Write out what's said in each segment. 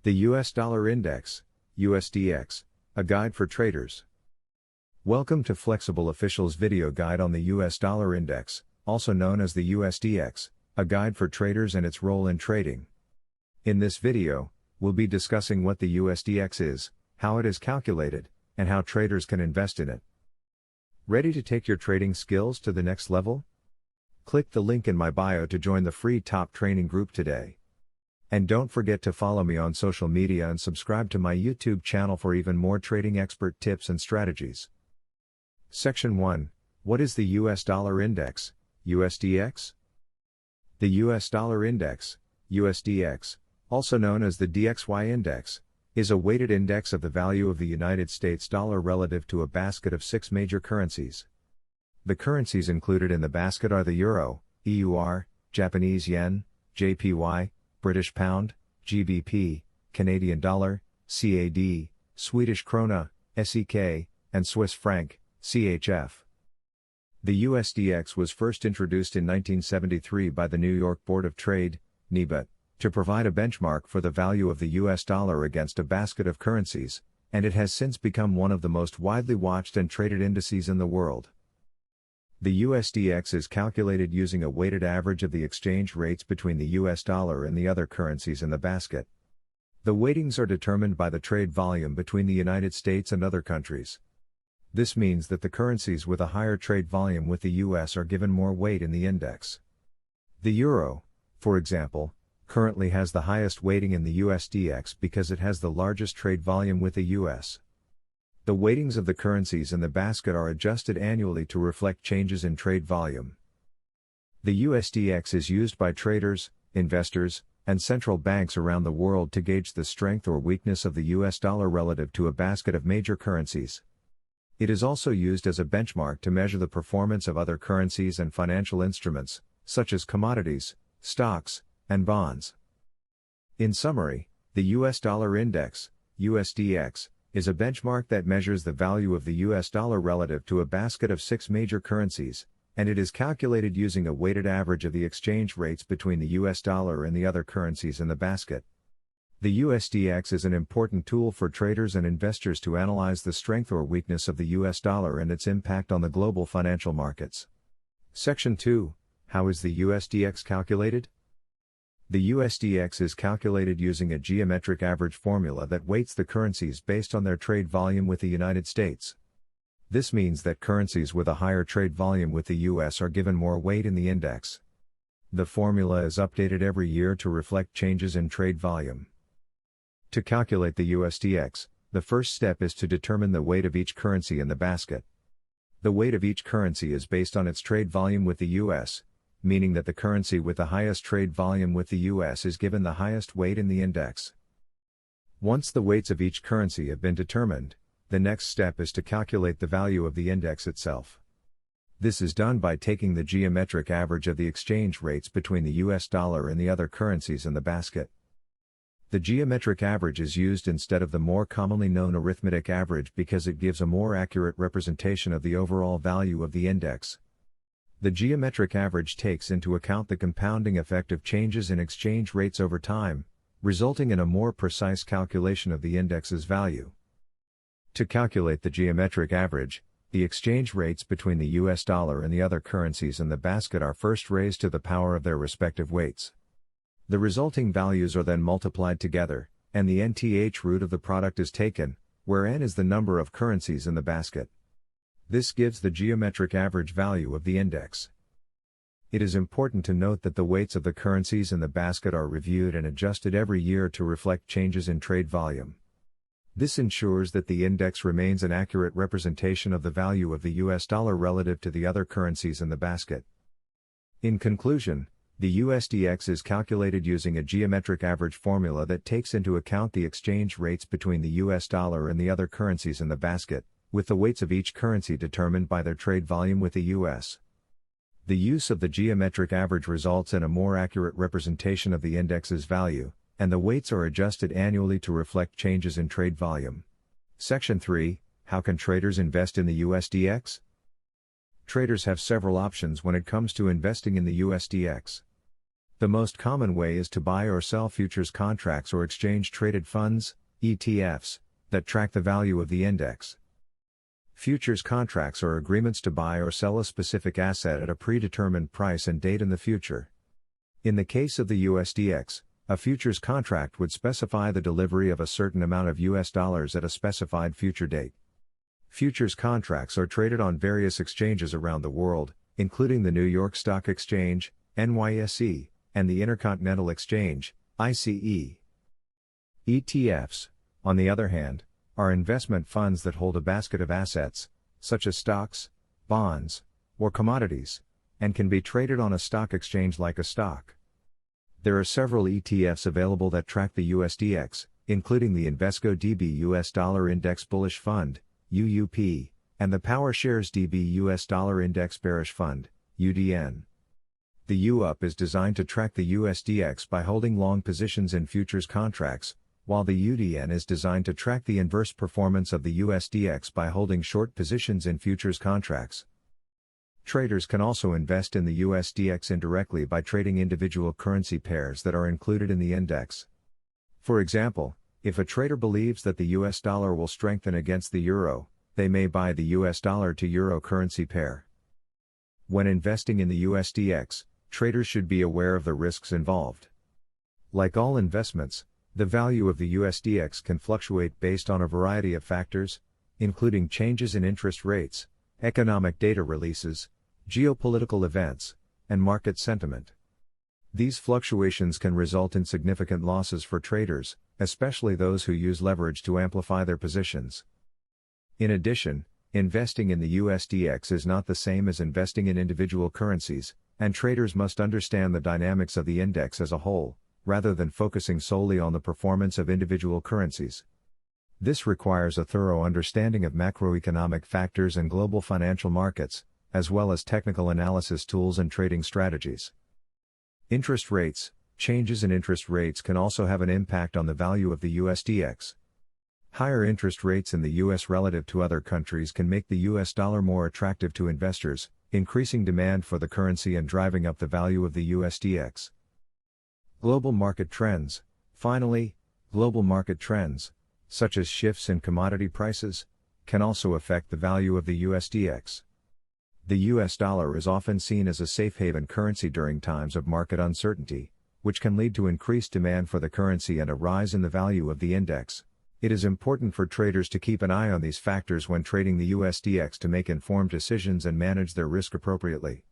The US Dollar Index, USDX, a guide for traders. Welcome to Flexible Official's video guide on the US Dollar Index, also known as the USDX, a guide for traders and its role in trading. In this video, we'll be discussing what the USDX is, how it is calculated, and how traders can invest in it. Ready to take your trading skills to the next level? Click the link in my bio to join the free top training group today. And don't forget to follow me on social media and subscribe to my YouTube channel for even more trading expert tips and strategies. Section 1. What is the US Dollar Index, USDX? The US Dollar Index, USDX, also known as the DXY Index, is a weighted index of the value of the United States dollar relative to a basket of 6 major currencies. The currencies included in the basket are the Euro, EUR, Japanese Yen, JPY, British Pound, GBP, Canadian Dollar, CAD, Swedish Krona, SEK, and Swiss Franc, CHF. The USDX was first introduced in 1973 by the New York Board of Trade, NYBOT, to provide a benchmark for the value of the US dollar against a basket of currencies, and it has since become one of the most widely watched and traded indices in the world. The USDX is calculated using a weighted average of the exchange rates between the US dollar and the other currencies in the basket. The weightings are determined by the trade volume between the United States and other countries. This means that the currencies with a higher trade volume with the US are given more weight in the index. The Euro, for example, currently has the highest weighting in the USDX because it has the largest trade volume with the US. The weightings of the currencies in the basket are adjusted annually to reflect changes in trade volume. The USDX is used by traders, investors, and central banks around the world to gauge the strength or weakness of the US dollar relative to a basket of major currencies. It is also used as a benchmark to measure the performance of other currencies and financial instruments, such as commodities, stocks, and bonds. In summary, the US Dollar Index, USDX, is a benchmark that measures the value of the US dollar relative to a basket of 6 major currencies, and it is calculated using a weighted average of the exchange rates between the US dollar and the other currencies in the basket. The USDX is an important tool for traders and investors to analyze the strength or weakness of the US dollar and its impact on the global financial markets. Section 2. How is the USDX calculated? The USDX is calculated using a geometric average formula that weights the currencies based on their trade volume with the United States. This means that currencies with a higher trade volume with the US are given more weight in the index. The formula is updated every year to reflect changes in trade volume. To calculate the USDX, the first step is to determine the weight of each currency in the basket. The weight of each currency is based on its trade volume with the US, meaning that the currency with the highest trade volume with the US is given the highest weight in the index. Once the weights of each currency have been determined, the next step is to calculate the value of the index itself. This is done by taking the geometric average of the exchange rates between the US dollar and the other currencies in the basket. The geometric average is used instead of the more commonly known arithmetic average because it gives a more accurate representation of the overall value of the index. The geometric average takes into account the compounding effect of changes in exchange rates over time, resulting in a more precise calculation of the index's value. To calculate the geometric average, the exchange rates between the US dollar and the other currencies in the basket are first raised to the power of their respective weights. The resulting values are then multiplied together, and the nth root of the product is taken, where n is the number of currencies in the basket. This gives the geometric average value of the index. It is important to note that the weights of the currencies in the basket are reviewed and adjusted every year to reflect changes in trade volume. This ensures that the index remains an accurate representation of the value of the US dollar relative to the other currencies in the basket. In conclusion, the USDX is calculated using a geometric average formula that takes into account the exchange rates between the US dollar and the other currencies in the basket, with the weights of each currency determined by their trade volume with the US. The use of the geometric average results in a more accurate representation of the index's value, and the weights are adjusted annually to reflect changes in trade volume. Section 3. How can traders invest in the USDX? Traders have several options when it comes to investing in the USDX. The most common way is to buy or sell futures contracts or exchange-traded funds, ETFs, that track the value of the index. Futures contracts are agreements to buy or sell a specific asset at a predetermined price and date in the future. In the case of the USDX, a futures contract would specify the delivery of a certain amount of US dollars at a specified future date. Futures contracts are traded on various exchanges around the world, including the New York Stock Exchange, NYSE, and the Intercontinental Exchange, ICE. ETFs, on the other hand, are investment funds that hold a basket of assets, such as stocks, bonds, or commodities, and can be traded on a stock exchange like a stock. There are several ETFs available that track the USDX, including the Invesco DB US Dollar Index Bullish Fund, UUP, and the PowerShares DB US Dollar Index Bearish Fund, UDN. The UUP is designed to track the USDX by holding long positions in futures contracts, while the UDN is designed to track the inverse performance of the USDX by holding short positions in futures contracts. Traders can also invest in the USDX indirectly by trading individual currency pairs that are included in the index. For example, if a trader believes that the US dollar will strengthen against the euro, they may buy the US dollar to euro currency pair. When investing in the USDX, traders should be aware of the risks involved. Like all investments, the value of the USDX can fluctuate based on a variety of factors, including changes in interest rates, economic data releases, geopolitical events, and market sentiment. These fluctuations can result in significant losses for traders, especially those who use leverage to amplify their positions. In addition, investing in the USDX is not the same as investing in individual currencies, and traders must understand the dynamics of the index as a whole, rather than focusing solely on the performance of individual currencies. This requires a thorough understanding of macroeconomic factors and global financial markets, as well as technical analysis tools and trading strategies. Interest rates. Changes in interest rates can also have an impact on the value of the USDX. Higher interest rates in the US relative to other countries can make the US dollar more attractive to investors, increasing demand for the currency and driving up the value of the USDX. Global market trends. Finally, global market trends, such as shifts in commodity prices, can also affect the value of the USDX. The US dollar is often seen as a safe haven currency during times of market uncertainty, which can lead to increased demand for the currency and a rise in the value of the index. It is important for traders to keep an eye on these factors when trading the USDX to make informed decisions and manage their risk appropriately.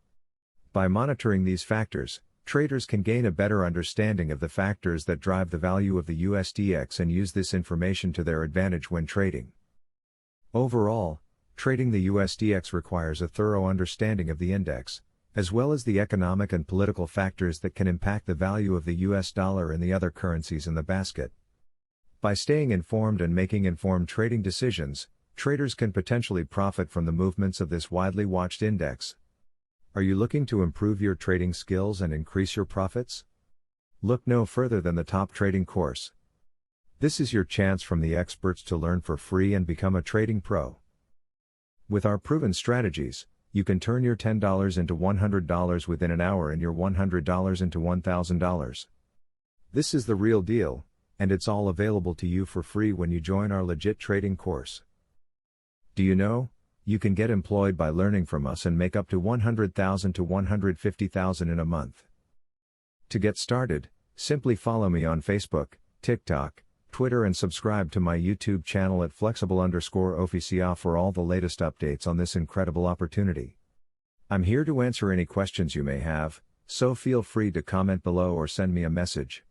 By monitoring these factors, traders can gain a better understanding of the factors that drive the value of the USDX and use this information to their advantage when trading. Overall, trading the USDX requires a thorough understanding of the index, as well as the economic and political factors that can impact the value of the US dollar and the other currencies in the basket. By staying informed and making informed trading decisions, traders can potentially profit from the movements of this widely watched index. Are you looking to improve your trading skills and increase your profits? Look no further than the top trading course. This is your chance from the experts to learn for free and become a trading pro. With our proven strategies, you can turn your $10 into $100 within an hour and your $100 into $1,000. This is the real deal, and it's all available to you for free when you join our legit trading course. Do you know? You can get employed by learning from us and make up to $100,000 to $150,000 in a month. To get started, simply follow me on Facebook, TikTok, Twitter and subscribe to my YouTube channel at flexible_official for all the latest updates on this incredible opportunity. I'm here to answer any questions you may have, so feel free to comment below or send me a message.